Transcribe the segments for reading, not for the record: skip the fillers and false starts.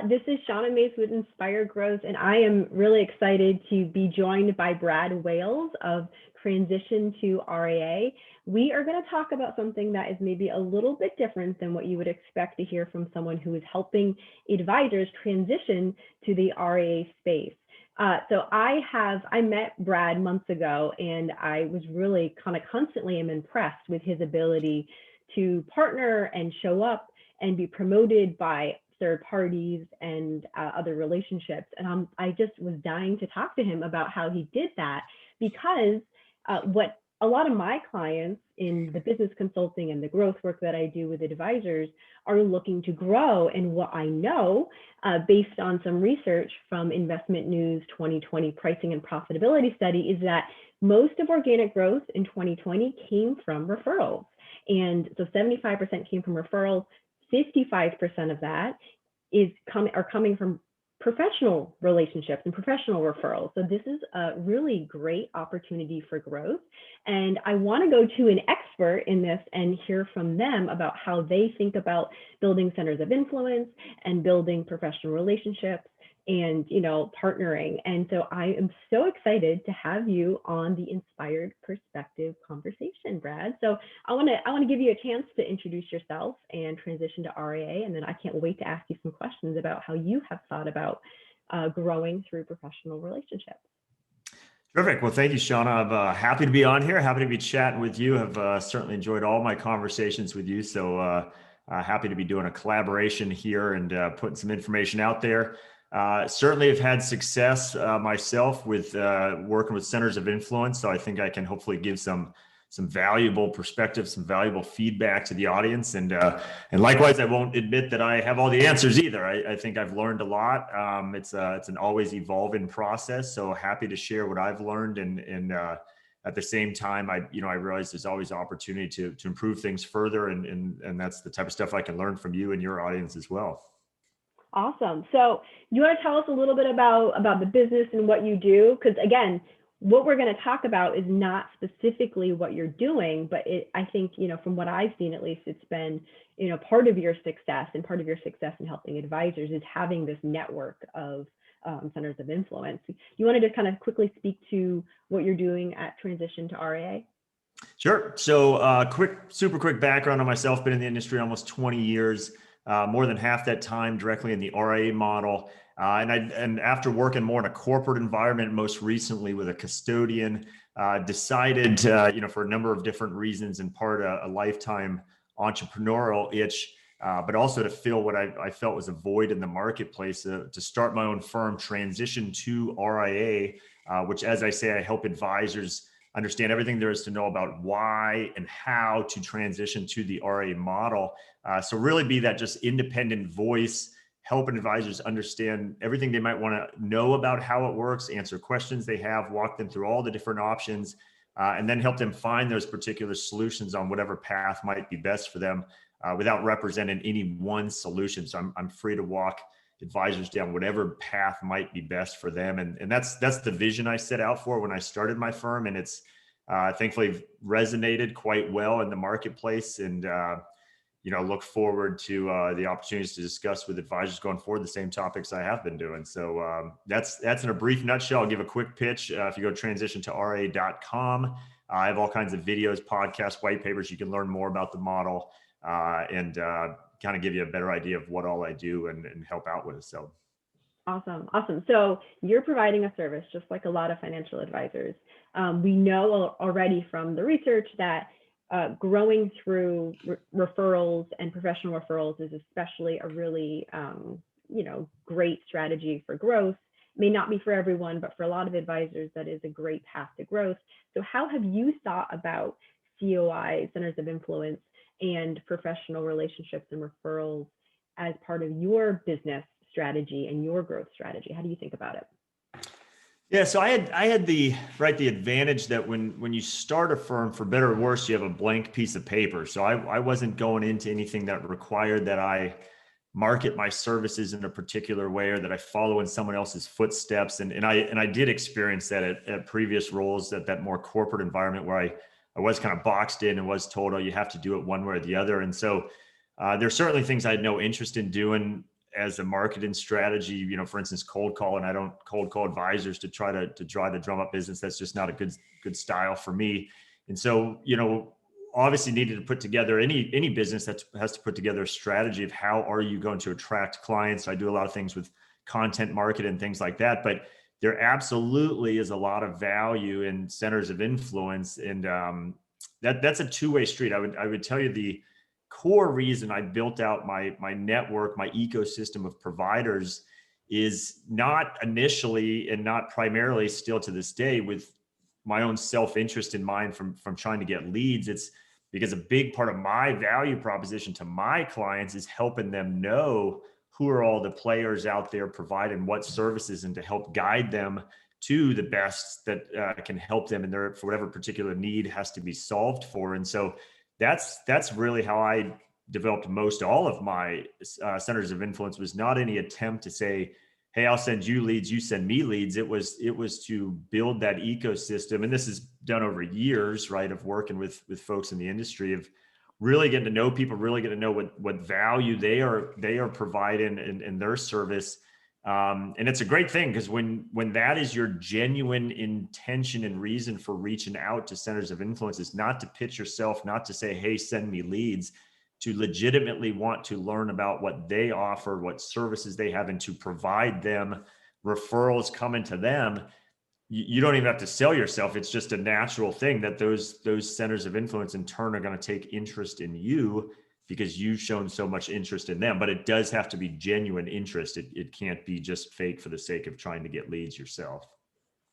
This is Shauna Mace with Inspired Growth, and I am really excited to be joined by Brad Wales of Transition to RIA. We are going to talk about something that is maybe a little bit different than what you would expect to hear from someone who is helping advisors transition to the RIA space. So I met Brad months ago, and I was really kind of constantly am impressed with his ability to partner and show up and be promoted by third parties and other relationships. And I just was dying to talk to him about how he did that, because what a lot of my clients in the business consulting and the growth work that I do with advisors are looking to grow. And what I know, based on some research from InvestmentNews 2020 pricing and profitability study, is that most of organic growth in 2020 came from referrals. And so 75% came from referrals. 55% of that are coming from professional relationships and professional referrals. So this is a really great opportunity for growth. And I want to go to an expert in this and hear from them about how they think about building centers of influence and building professional relationships and, partnering. And so I am so excited to have you on the Inspired Perspective conversation, Brad. So I want to give you a chance to introduce yourself and transition to RIA, and then I can't wait to ask you some questions about how you have thought about growing through professional relationships. Terrific. Well, thank you, Shauna. I'm happy to be on here. Happy to be chatting with you. Have certainly enjoyed all my conversations with you. So happy to be doing a collaboration here and putting some information out there. Certainly have had success myself with working with centers of influence. So I think I can hopefully give some valuable perspective, some valuable feedback to the audience. And likewise, I won't admit that I have all the answers either. I think I've learned a lot. It's an always evolving process. So happy to share what I've learned. And at the same time, I realize there's always opportunity to improve things further. And that's the type of stuff I can learn from you and your audience as well. Awesome. So you want to tell us a little bit about the business and what you do? Because again, what we're going to talk about is not specifically what you're doing, but I think, from what I've seen, at least, it's been, part of your success, and part of your success in helping advisors is having this network of centers of influence. You want to just kind of quickly speak to what you're doing at Transition to RIA? Sure. So super quick background on myself. Been in the industry almost 20 years. More than half that time directly in the RIA model. And after working more in a corporate environment, most recently with a custodian, decided to, for a number of different reasons, in part a lifetime entrepreneurial itch, but also to fill what I felt was a void in the marketplace, to start my own firm, Transition to RIA, which, as I say, I help advisors understand everything there is to know about why and how to transition to the RIA model. So really be that just independent voice, helping advisors understand everything they might want to know about how it works, answer questions they have, walk them through all the different options, and then help them find those particular solutions on whatever path might be best for them, without representing any one solution. So I'm free to walk advisors down whatever path might be best for them. And that's the vision I set out for when I started my firm. And it's thankfully resonated quite well in the marketplace. And, look forward to the opportunities to discuss with advisors going forward the same topics I have been doing. So that's in a brief nutshell. I'll give a quick pitch. If you go to transitiontoria.com, I have all kinds of videos, podcasts, white papers. You can learn more about the model and kind of give you a better idea of what all I do and help out with. So awesome. So you're providing a service just like a lot of financial advisors. We know already from the research that growing through referrals and professional referrals is especially a really great strategy for growth. May not be for everyone, but for a lot of advisors, that is a great path to growth. So how have you thought about COIs, centers of influence, and professional relationships and referrals as part of your business strategy and your growth strategy? How do you think about it? Yeah, so I had the advantage that when you start a firm, for better or worse, you have a blank piece of paper. So I wasn't going into anything that required that I market my services in a particular way or that I follow in someone else's footsteps. And I did experience that at previous roles, that more corporate environment where I was kind of boxed in and was told, oh, you have to do it one way or the other. And so there's certainly things I had no interest in doing as a marketing strategy, you know, for instance, cold call, and I don't cold call advisors to try to drum up business. That's just not a good style for me. And so, you know, obviously needed to put together any business that has to put together a strategy of how are you going to attract clients. I do a lot of things with content marketing and things like that, but there absolutely is a lot of value in centers of influence, and that's a two-way street. I would tell you the core reason I built out my network, my ecosystem of providers, is not initially and not primarily, still to this day, with my own self-interest in mind from trying to get leads. It's because a big part of my value proposition to my clients is helping them know who are all the players out there providing what services, and to help guide them to the best that can help them in their, for whatever particular need has to be solved for. And so that's really how I developed most all of my centers of influence. Was not any attempt to say, hey, I'll send you leads, you send me leads. It was to build that ecosystem. And this is done over years, right, of working with folks in the industry, of really getting to know people, really getting to know what value they are providing in their service. And it's a great thing, because when that is your genuine intention and reason for reaching out to centers of influence, is not to pitch yourself, not to say, hey, send me leads, to legitimately want to learn about what they offer, what services they have, and to provide them referrals coming to them. You don't even have to sell yourself. It's just a natural thing that those centers of influence in turn are going to take interest in you, because you've shown so much interest in them. But it does have to be genuine interest. It can't be just fake for the sake of trying to get leads yourself.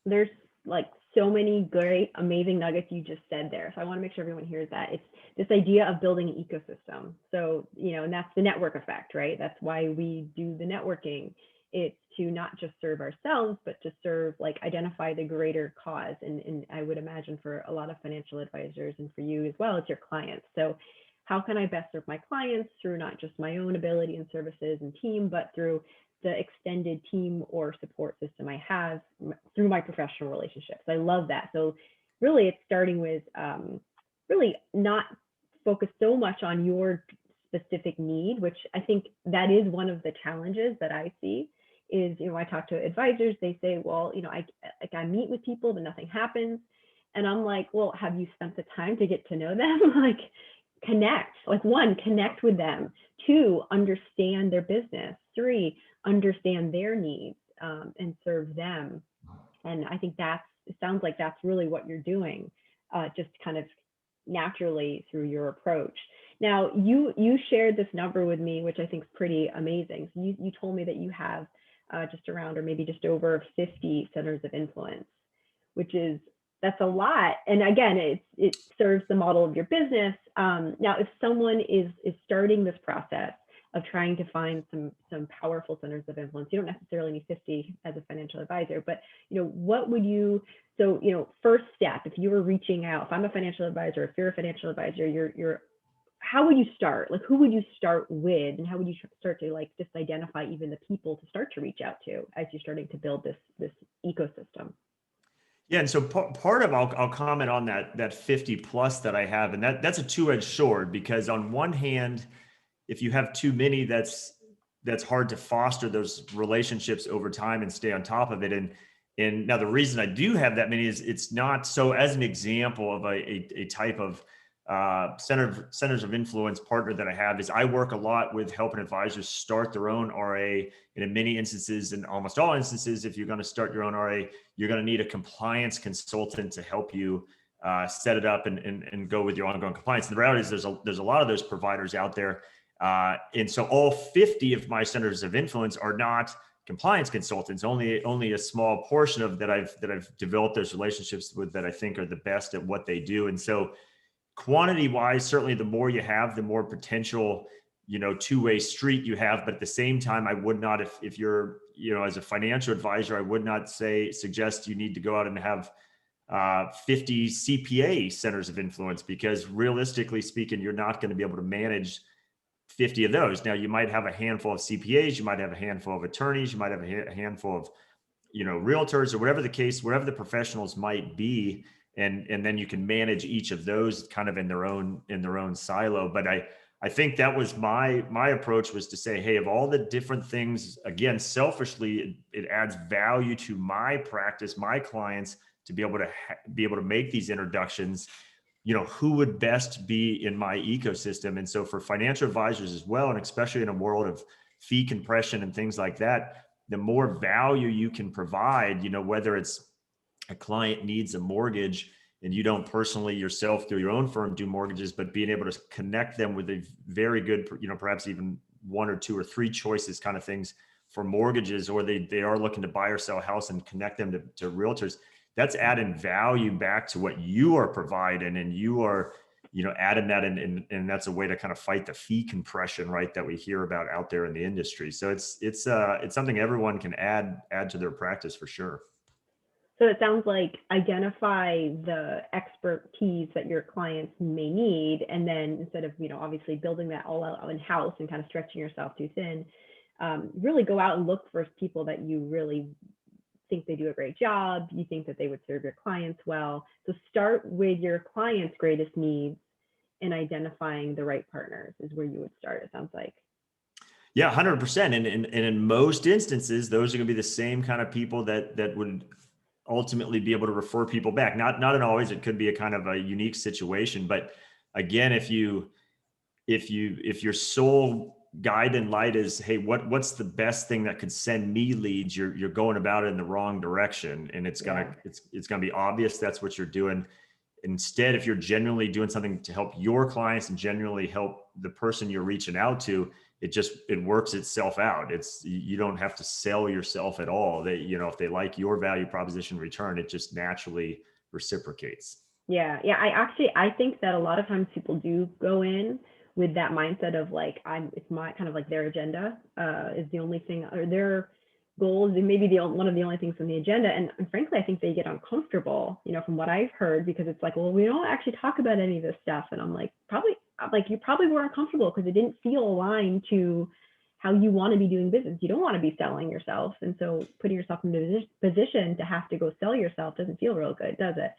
There's like so many great, amazing nuggets you just said there. So I want to make sure everyone hears that. It's this idea of building an ecosystem. So, you know, and that's the network effect, right? That's why we do the networking. It's to not just serve ourselves, but to serve, like, identify the greater cause. And I would imagine for a lot of financial advisors, and for you as well, it's your clients. So how can I best serve my clients through not just my own ability and services and team, but through the extended team or support system I have through my professional relationships. I love that. So really it's starting with really not focus so much on your specific need, which I think that is one of the challenges that I see is, you know, I talk to advisors, they say, well, you know, I meet with people, but nothing happens. And I'm like, well, have you spent the time to get to know them? Like, connect, like, one, connect with them, two, understand their business, three, understand their needs, and serve them. And I think it sounds like that's really what you're doing, just kind of naturally through your approach. Now, you shared this number with me, which I think is pretty amazing. So you told me that you have just around, or maybe just over 50 centers of influence, that's a lot. And again, it serves the model of your business. Now, if someone is starting this process of trying to find some powerful centers of influence, you don't necessarily need 50 as a financial advisor, but, you know, what would you, so, you know, first step, if you were reaching out, if I'm a financial advisor, if you're a financial advisor, how would you start? Like, who would you start with, and how would you start to, like, just identify even the people to start to reach out to as you're starting to build this ecosystem? Yeah, and so part of I'll comment on that 50 plus that I have, and that's a two-edged sword, because on one hand, if you have too many, that's hard to foster those relationships over time and stay on top of it. And now the reason I do have that many is it's not so. As an example of a type of centers of influence partner that I have, is I work a lot with helping advisors start their own RA. And in many instances, in almost all instances, if you're going to start your own RA, you're going to need a compliance consultant to help you set it up and go with your ongoing compliance. And the reality is there's a lot of those providers out there. And so all 50 of my centers of influence are not compliance consultants. Only a small portion of that I've developed those relationships with, that I think are the best at what they do. And so quantity wise, certainly the more you have, the more potential, you know, two-way street you have. But at the same time, I would not, if you're, you know, as a financial advisor, I would not suggest you need to go out and have 50 CPA centers of influence, because realistically speaking, you're not going to be able to manage 50 of those. Now, you might have a handful of CPAs, you might have a handful of attorneys, you might have a handful of, you know, realtors, or whatever the case, whatever the professionals might be. And then you can manage each of those kind of in their own silo. But I think that was my approach, was to say, hey, of all the different things, again, selfishly, it adds value to my practice, my clients, to be able to make these introductions. Who would best be in my ecosystem? And so for financial advisors as well, and especially in a world of fee compression and things like that, the more value you can provide, whether it's a client needs a mortgage and you don't personally yourself through your own firm do mortgages, but being able to connect them with a very good, perhaps even one or two or three choices kind of things for mortgages, or they are looking to buy or sell a house, and connect them to realtors, that's adding value back to what you are providing, and you are, adding that in, and that's a way to kind of fight the fee compression, right, that we hear about out there in the industry. So it's something everyone can add to their practice for sure. So it sounds like identify the expertise that your clients may need, and then instead of, obviously building that all out in-house and kind of stretching yourself too thin, really go out and look for people that you really think they do a great job, you think that they would serve your clients well. So start with your clients' greatest needs, and identifying the right partners is where you would start, it sounds like. Yeah, 100%. And in most instances, those are going to be the same kind of people that would ultimately be able to refer people back. Not in always, it could be a kind of a unique situation. But again, if your sole guide and light is, hey, what's the best thing that could send me leads, you're going about it in the wrong direction. And it's gonna be obvious that's what you're doing. Instead, if you're genuinely doing something to help your clients and genuinely help the person you're reaching out to, it works itself out. You don't have to sell yourself at all. If they like your value proposition in return, it just naturally reciprocates. Yeah. I think that a lot of times people do go in with that mindset of like, it's my kind of like their agenda is the only thing, or their goals, and maybe one of the only things on the agenda. And frankly, I think they get uncomfortable, from what I've heard, because it's like, well, we don't actually talk about any of this stuff. And I'm like, you probably were uncomfortable because it didn't feel aligned to how you want to be doing business. You don't want to be selling yourself. And so putting yourself in a position to have to go sell yourself doesn't feel real good, does it?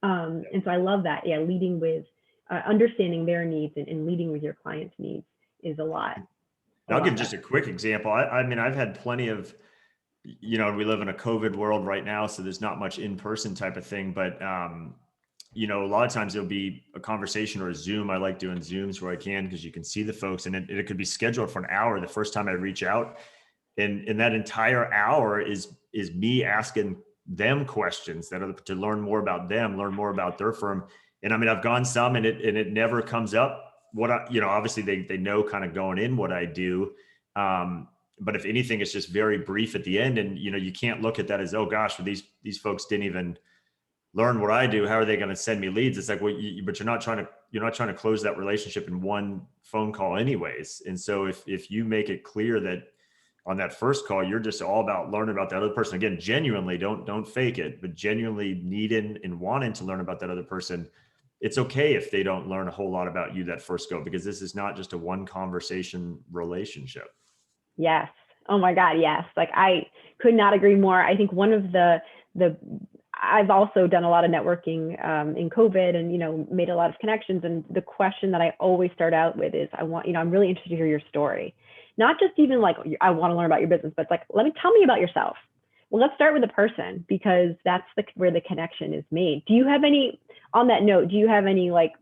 And so I love that. Yeah. Leading with understanding their needs and leading with your clients' needs is a lot. I'll give just a quick example. I mean, I've had plenty of, we live in a COVID world right now, so there's not much in-person type of thing, but a lot of times there'll be a conversation or a Zoom. I like doing Zooms where I can, because you can see the folks, and it could be scheduled for an hour the first time I reach out. And that entire hour is me asking them questions that are to learn more about them, learn more about their firm. And I mean, I've gone some, and it never comes up what obviously they know kind of going in what I do. But if anything, it's just very brief at the end. And, you can't look at that as, oh gosh, well, these folks didn't even learn what I do. How are they going to send me leads? It's like, well, but you're not trying to close that relationship in one phone call anyways. And so if you make it clear that on that first call, you're just all about learning about the other person, again, genuinely, don't fake it, but genuinely needing and wanting to learn about that other person, it's okay if they don't learn a whole lot about you that first go, because this is not just a one conversation relationship. Yes. Oh my God. Yes. Like I could not agree more. I think one of the I've also done a lot of networking in COVID, and, made a lot of connections. And the question that I always start out with is, I'm really interested to hear your story. Not just even like, I want to learn about your business, but it's like, tell me about yourself. Well, let's start with the person, because that's where the connection is made. On that note, do you have any like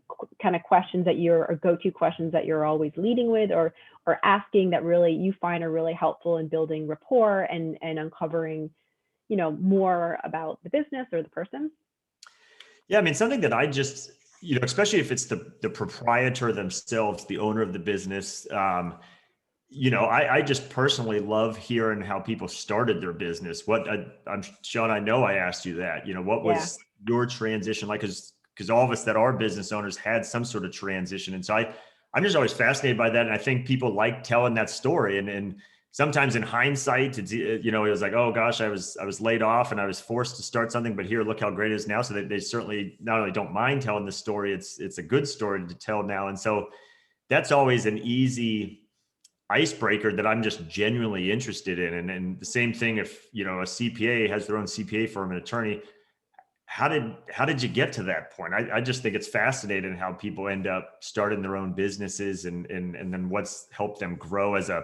kind of questions or go-to questions that you're always leading with or asking that really you find are really helpful in building rapport and uncovering, more about the business or the person? Yeah, I mean, something that I just, especially if it's the proprietor themselves, the owner of the business, I just personally love hearing how people started their business. Sean, I know I asked you that, what was your transition like? Because all of us that are business owners had some sort of transition. And so I'm just always fascinated by that. And I think people like telling that story. And sometimes in hindsight, it was like, oh gosh, I was laid off and I was forced to start something, but here, look how great it is now. So they certainly not only don't mind telling the story, it's a good story to tell now. And so that's always an easy icebreaker that I'm just genuinely interested in. And the same thing if, a CPA has their own CPA firm, an attorney, how did you get to that point? I just think it's fascinating how people end up starting their own businesses and then what's helped them grow as a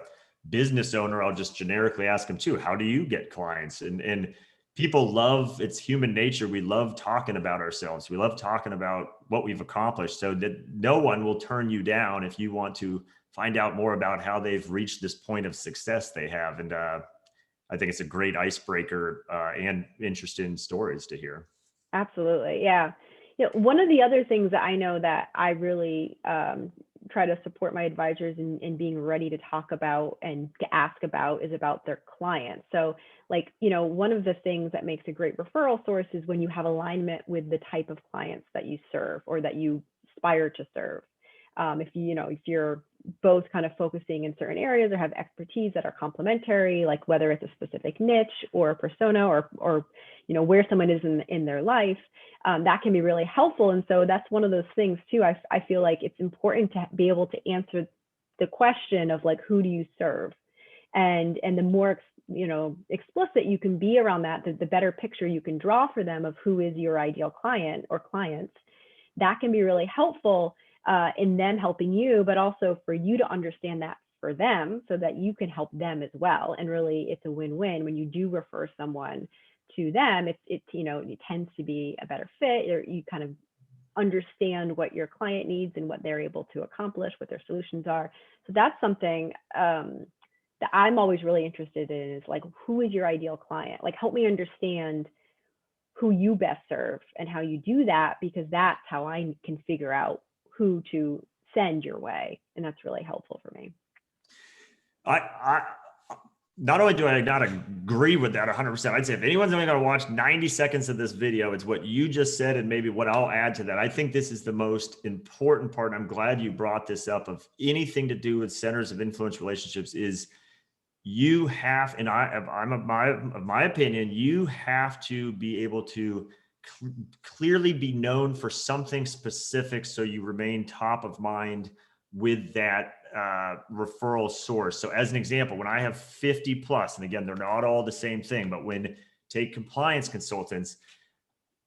business owner. I'll just generically ask them too, how do you get clients? And people love, it's human nature. We love talking about ourselves. We love talking about what we've accomplished, so that no one will turn you down if you want to find out more about how they've reached this point of success they have. And I think it's a great icebreaker and interesting stories to hear. Absolutely. Yeah. One of the other things that I know that I really try to support my advisors in being ready to talk about and to ask about is about their clients. So like, one of the things that makes a great referral source is when you have alignment with the type of clients that you serve or that you aspire to serve. If you're both kind of focusing in certain areas or have expertise that are complementary, like whether it's a specific niche or a persona or where someone is in their life, that can be really helpful. And so that's one of those things too. I feel like it's important to be able to answer the question of like, who do you serve? And the more explicit you can be around that, the better picture you can draw for them of who is your ideal client or clients. That can be really helpful in them helping you, but also for you to understand that for them so that you can help them as well. And really, it's a win-win when you do refer someone to them. It tends to be a better fit, or you kind of understand what your client needs and what they're able to accomplish, what their solutions are. So that's something that I'm always really interested in, is like, who is your ideal client? Like, help me understand who you best serve and how you do that, because that's how I can figure out who to send your way. And that's really helpful for me. I not only do I not agree with that 100%, I'd say if anyone's only going to watch 90 seconds of this video, it's what you just said and maybe what I'll add to that. I think this is the most important part. And I'm glad you brought this up, of anything to do with centers of influence relationships, is you have, and I'm of my opinion, you have to be able to clearly be known for something specific, so you remain top of mind with that referral source. So as an example, when I have 50 plus, and again, they're not all the same thing, but when take compliance consultants,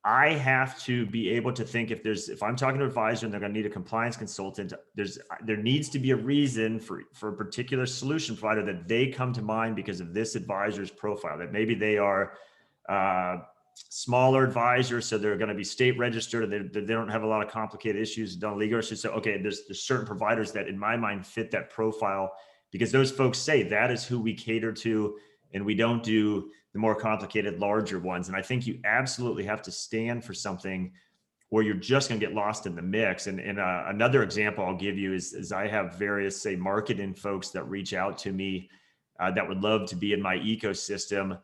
I have to be able to think, if I'm talking to an advisor and they're going to need a compliance consultant, there needs to be a reason for a particular solution provider that they come to mind because of this advisor's profile, that maybe they are smaller advisors, so they're going to be state registered, and they don't have a lot of complicated issues, done legal issues. So okay, there's certain providers that in my mind fit that profile, because those folks say that is who we cater to, and we don't do the more complicated, larger ones. And I think you absolutely have to stand for something, or you're just going to get lost in the mix. And another example I'll give you is I have various, say, marketing folks that reach out to me that would love to be in my ecosystem.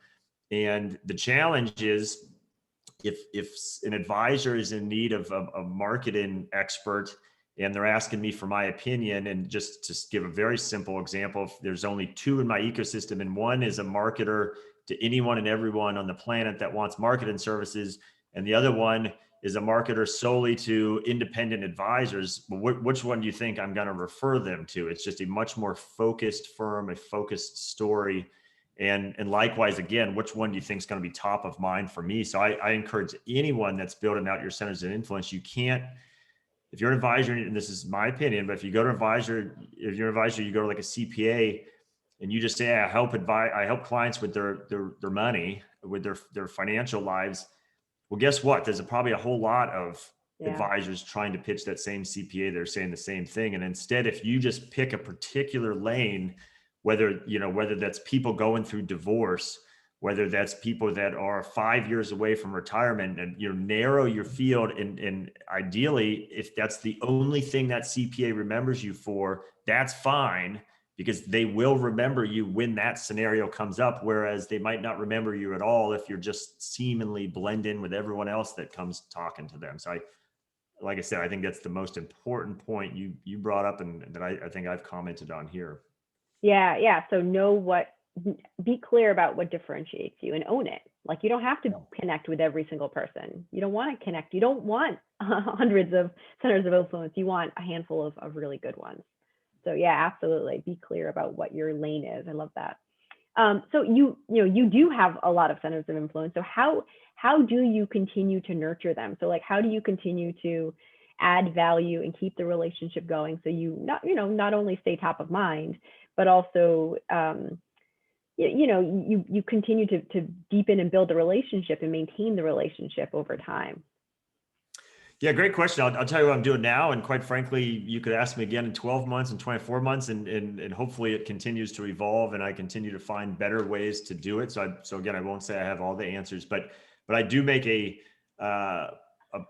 And the challenge is, if an advisor is in need of a marketing expert and they're asking me for my opinion, and just to give a very simple example, if there's only two in my ecosystem and one is a marketer to anyone and everyone on the planet that wants marketing services, and the other one is a marketer solely to independent advisors, which one do you think I'm going to refer them to? It's just a much more focused firm, a focused story. And likewise, again, which one do you think is going to be top of mind for me? So I encourage anyone that's building out your centers of influence, you can't, if you're an advisor, and this is my opinion, but if you go to an advisor, if you're an advisor, you go to like a CPA and you just say, I help clients with their money, with their financial lives. Well, guess what? There's probably a whole lot of advisors trying to pitch that same CPA. They're saying the same thing. And instead, if you just pick a particular lane, whether that's people going through divorce, whether that's people that are 5 years away from retirement, and narrow your field, and ideally, if that's the only thing that CPA remembers you for, that's fine, because they will remember you when that scenario comes up, whereas they might not remember you at all if you're just seemingly blend in with everyone else that comes talking to them. So like I said, I think that's the most important point you brought up, and that I think I've commented on here. Yeah. So be clear about what differentiates you and own it. Like, you don't have to connect with every single person. You don't want to connect. You don't want hundreds of centers of influence. You want a handful of really good ones. So yeah, absolutely. Be clear about what your lane is. I love that. So you do have a lot of centers of influence. So how do you continue to nurture them? So like, how do you continue to add value and keep the relationship going? So you not only stay top of mind, but also you continue to deepen and build the relationship and maintain the relationship over time. Yeah, great question. I'll tell you what I'm doing now. And quite frankly, you could ask me again in 12 months and 24 months, and hopefully it continues to evolve and I continue to find better ways to do it. So again, I won't say I have all the answers, but I do make a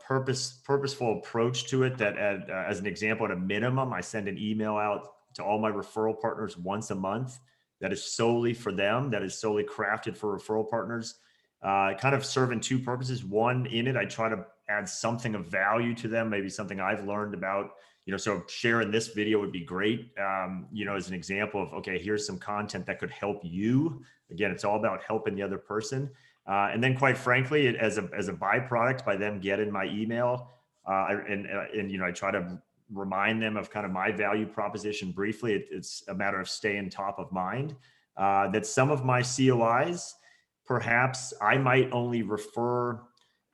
purposeful approach to it that as an example, at a minimum, I send an email out to all my referral partners once a month that is solely for them, that is solely crafted for referral partners. Kind of serving two purposes. One, in it, I try to add something of value to them, maybe something I've learned about, so sharing this video would be great. As an example of, okay, here's some content that could help you. Again, it's all about helping the other person. And then quite frankly, as a byproduct, by them getting my email, I try to remind them of kind of my value proposition briefly. It's a matter of staying top of mind. That some of my COIs, perhaps I might only refer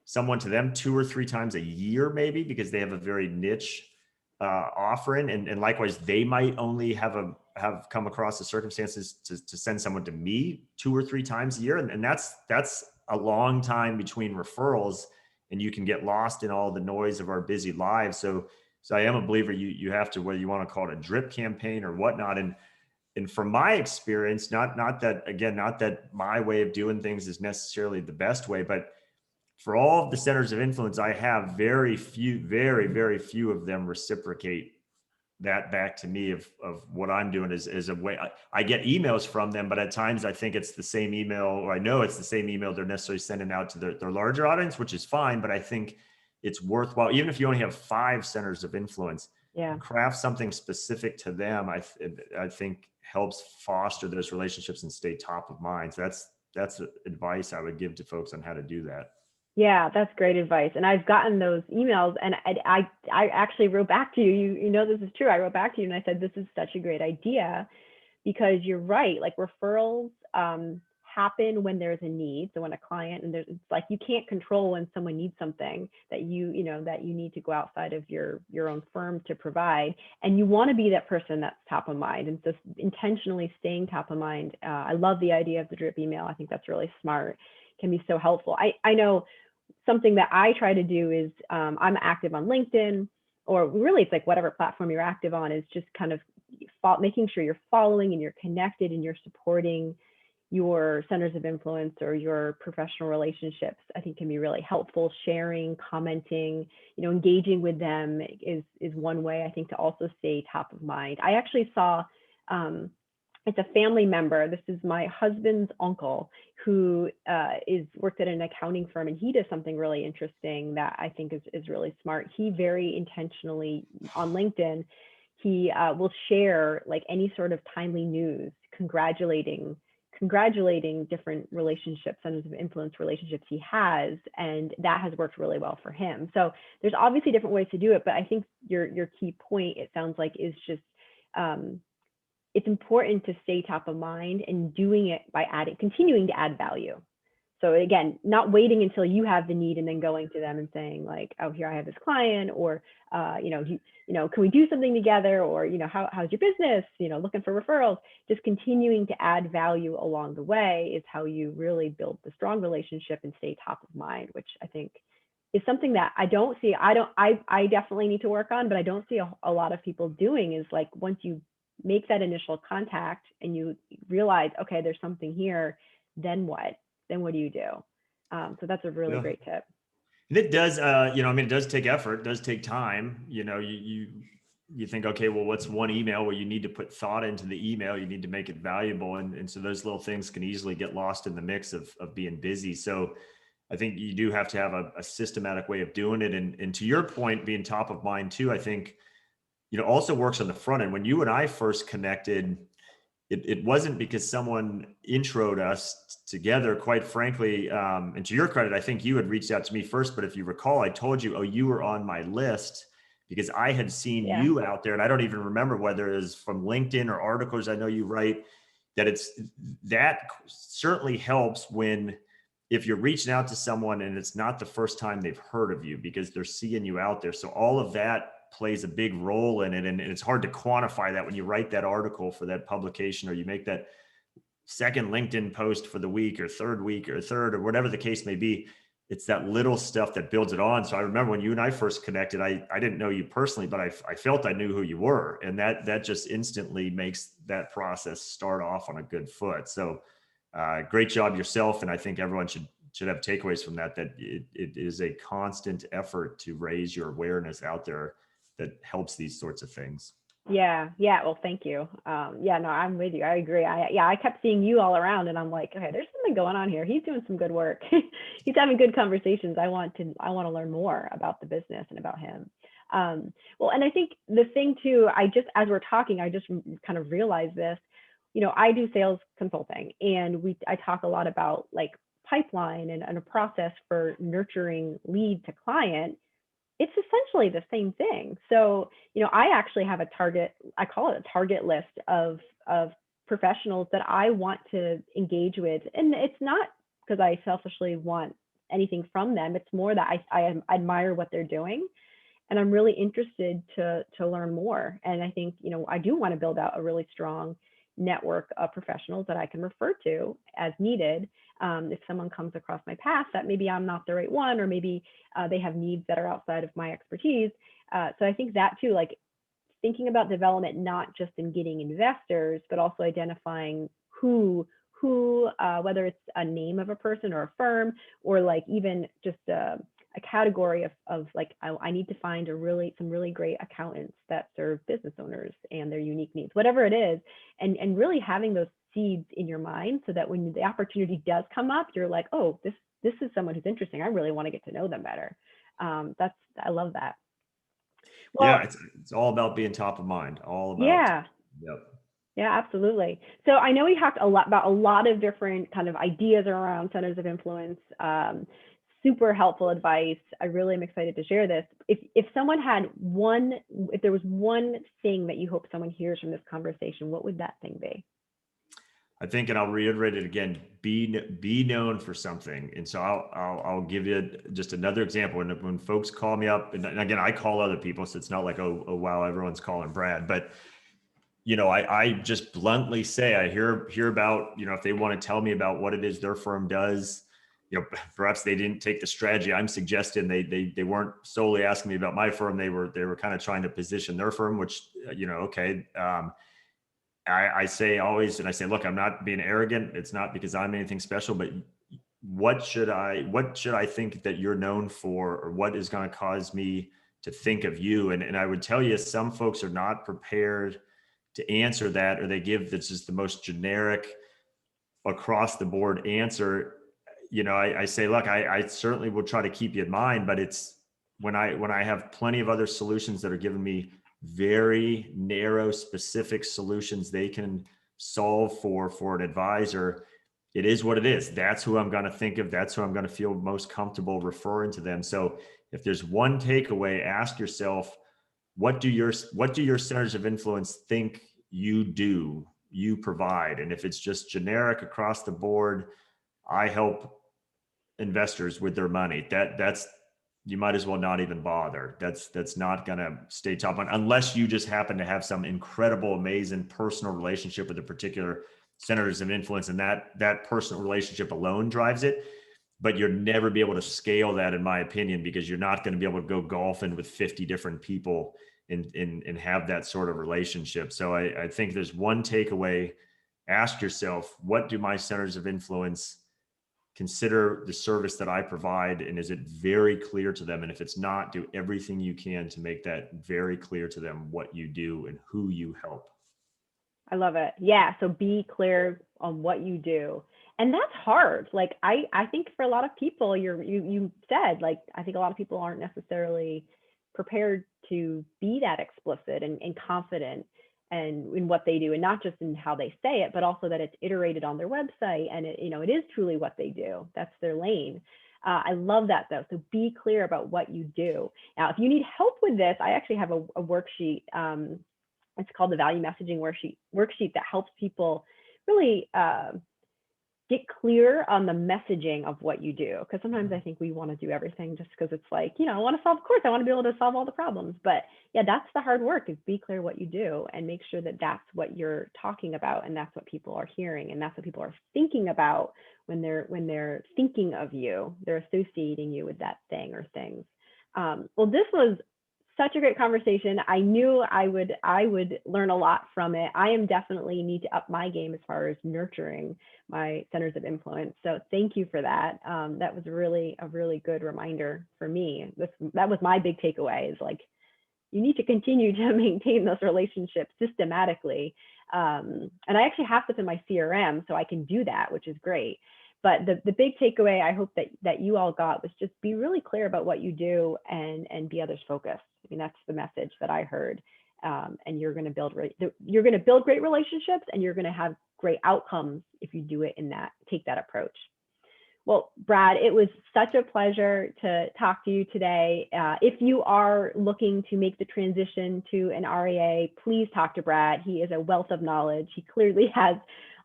someone to them 2 or 3 times a year, maybe, because they have a very niche offering, and likewise, they might only have come across the circumstances to send someone to me 2 or 3 times a year, and that's a long time between referrals, and you can get lost in all the noise of our busy lives. So I am a believer you have to, whether you want to call it a drip campaign or whatnot, and from my experience, not that my way of doing things is necessarily the best way, but for all of the centers of influence I have, very few of them reciprocate that back to me of what I'm doing is a way. I get emails from them, but at times I think it's the same email, or I know it's the same email they're necessarily sending out to their larger audience, which is fine. But I think it's worthwhile, even if you only have 5 centers of influence, Yeah. craft something specific to them. I think helps foster those relationships and stay top of mind. So that's advice I would give to folks on how to do that. Yeah, that's great advice. And I've gotten those emails, and I actually wrote back to you. You know this is true. I wrote back to you and I said, this is such a great idea, because you're right. Like, referrals happen when there's a need. So when a client, and it's like, you can't control when someone needs something that you need to go outside of your own firm to provide, and you want to be that person that's top of mind. And so intentionally staying top of mind. I love the idea of the drip email. I think that's really smart. Can be so helpful. I know something that I try to do is I'm active on LinkedIn, or really it's like whatever platform you're active on, is just kind of making sure you're following and you're connected and you're supporting your centers of influence or your professional relationships. I think can be really helpful. Sharing, commenting, engaging with them is one way, I think, to also stay top of mind. I actually saw it's a family member. This is my husband's uncle, who worked at an accounting firm, and he does something really interesting that I think is really smart. He very intentionally on LinkedIn, he will share like any sort of timely news, congratulating different relationships, centers of influence relationships he has, and that has worked really well for him. So there's obviously different ways to do it, but I think your key point, it sounds like, is just it's important to stay top of mind and doing it by continuing to add value. So again, not waiting until you have the need and then going to them and saying like, oh, here I have this client, or can we do something together, or how's your business, looking for referrals. Just continuing to add value along the way is how you really build the strong relationship and stay top of mind, which I think is something that I definitely need to work on, but I don't see a lot of people doing. Is like, once you make that initial contact and you realize, okay, there's something here, then what? Then what do you do? So that's a really great tip. And it does, it does take effort, it does take time. You think, okay, well, what's one email? Well, you need to put thought into the email. You need to make it valuable. And so those little things can easily get lost in the mix of being busy. So I think you do have to have a systematic way of doing it. And to your point, being top of mind too, I think, also works on the front end. When you and I first connected, it wasn't because someone introed us together, quite frankly. And to your credit, I think you had reached out to me first, but if you recall, I told you, you were on my list because I had seen you out there, and I don't even remember whether it was from LinkedIn or articles I know you write. that certainly helps when, if you're reaching out to someone and it's not the first time they've heard of you, because they're seeing you out there. So all of that plays a big role in it. And it's hard to quantify that when you write that article for that publication, or you make that second LinkedIn post for the week or third or whatever the case may be. It's that little stuff that builds it on. So I remember when you and I first connected, I didn't know you personally, but I felt I knew who you were. And that just instantly makes that process start off on a good foot. So great job yourself. And I think everyone should have takeaways from that it is a constant effort to raise your awareness out there that helps these sorts of things. Yeah. Well, thank you. Yeah, no, I'm with you. I agree. I kept seeing you all around, and I'm like, okay, there's something going on here. He's doing some good work. He's having good conversations. I want to learn more about the business and about him. Well, and I think the thing too, as we're talking, I just kind of realized this. I do sales consulting, and I talk a lot about like pipeline and a process for nurturing lead to client. It's essentially the same thing. So, I actually have I call it a target list of professionals that I want to engage with. And it's not because I selfishly want anything from them. It's more that I admire what they're doing, and I'm really interested to learn more. And I think, I do want to build out a really strong network of professionals that I can refer to as needed. If someone comes across my path that maybe I'm not the right one, or maybe they have needs that are outside of my expertise. So I think that too, like thinking about development, not just in getting investors, but also identifying who, whether it's a name of a person or a firm, or like even just a category of like, I need to find some really great accountants that serve business owners and their unique needs, whatever it is, and really having those seeds in your mind so that when the opportunity does come up, you're like, oh, this is someone who's interesting. I really want to get to know them better. I love that. Well, Yeah, it's all about being top of mind. All about. Yeah. Yep. Yeah, absolutely. So I know we talked a lot of different kind of ideas around centers of influence. Super helpful advice. I really am excited to share this. If there was one thing that you hope someone hears from this conversation, what would that thing be? I think, and I'll reiterate it again, be known for something. And so I'll give you just another example. When folks call me up, and again, I call other people, so it's not like, oh wow, everyone's calling Brad. But I just bluntly say, I hear about, if they want to tell me about what it is their firm does, perhaps they didn't take the strategy I'm suggesting. They weren't solely asking me about my firm. They were kind of trying to position their firm, which, okay. I say always, and I say, look, I'm not being arrogant. It's not because I'm anything special, but what should I think that you're known for, or what is going to cause me to think of you? And I would tell you, some folks are not prepared to answer that, or they give this just the most generic across the board answer. I say, look, I certainly will try to keep you in mind, but it's when I have plenty of other solutions that are giving me very narrow, specific solutions they can solve for an advisor, it is what it is. That's who I'm going to think of. That's who I'm going to feel most comfortable referring to them. So if there's one takeaway, ask yourself, what do your centers of influence think you provide? And if it's just generic across the board, I help investors with their money, that's you might as well not even bother. That's not going to stay top on, unless you just happen to have some incredible, amazing personal relationship with a particular centers of influence, and that personal relationship alone drives it. But you'll never be able to scale that, in my opinion, because you're not going to be able to go golfing with 50 different people and have that sort of relationship. So I think there's one takeaway. Ask yourself, what do my centers of influence consider the service that I provide, and is it very clear to them? And if it's not, do everything you can to make that very clear to them, what you do and who you help. I love it. Yeah. So be clear on what you do. And that's hard. Like, I think for a lot of people, you said, like, I think a lot of people aren't necessarily prepared to be that explicit and confident and in what they do, and not just in how they say it, but also that it's iterated on their website, and it is truly what they do. That's their lane. I love that though. So be clear about what you do. Now, if you need help with this, I actually have a worksheet. It's called the value messaging worksheet that helps people really get clear on the messaging of what you do. Because sometimes I think we want to do everything just because it's like, I want to solve, of course, I want to be able to solve all the problems. But yeah, that's the hard work, is be clear what you do and make sure that that's what you're talking about. And that's what people are hearing. And that's what people are thinking about when they're thinking of you. They're associating you with that thing or things. Well, this was such a great conversation. I knew I would learn a lot from it. I am definitely need to up my game as far as nurturing my centers of influence. So thank you for that. That was really a really good reminder for me. That was my big takeaway, is like, you need to continue to maintain those relationships systematically. And I actually have stuff in my CRM, so I can do that, which is great. But the big takeaway I hope that you all got was just be really clear about what you do and be others focused. I mean, that's the message that I heard. And you're going to build great relationships, and you're going to have great outcomes if you do it take that approach. Well, Brad, it was such a pleasure to talk to you today. If you are looking to make the transition to an RIA, please talk to Brad. He is a wealth of knowledge. He clearly has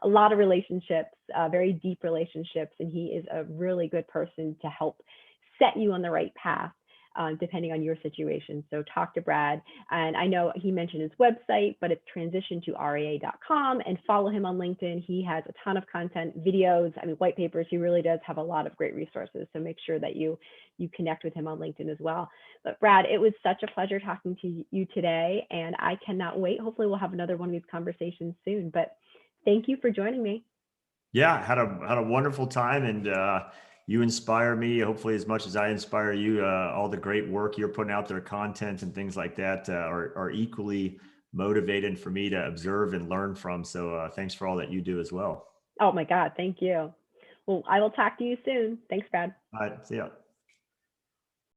a lot of relationships, very deep relationships, and he is a really good person to help set you on the right path, depending on your situation. So talk to Brad. And I know he mentioned his website, but it's transitiontoria.com, and follow him on LinkedIn. He has a ton of content, videos, white papers. He really does have a lot of great resources. So make sure that you connect with him on LinkedIn as well. But Brad, it was such a pleasure talking to you today, and I cannot wait. Hopefully we'll have another one of these conversations soon, but thank you for joining me. Yeah, had a wonderful time, and you inspire me, hopefully, as much as I inspire you. All the great work you're putting out there, content and things like that, are equally motivating for me to observe and learn from. So thanks for all that you do as well. Oh my God, thank you. Well, I will talk to you soon. Thanks, Brad. All right, see ya.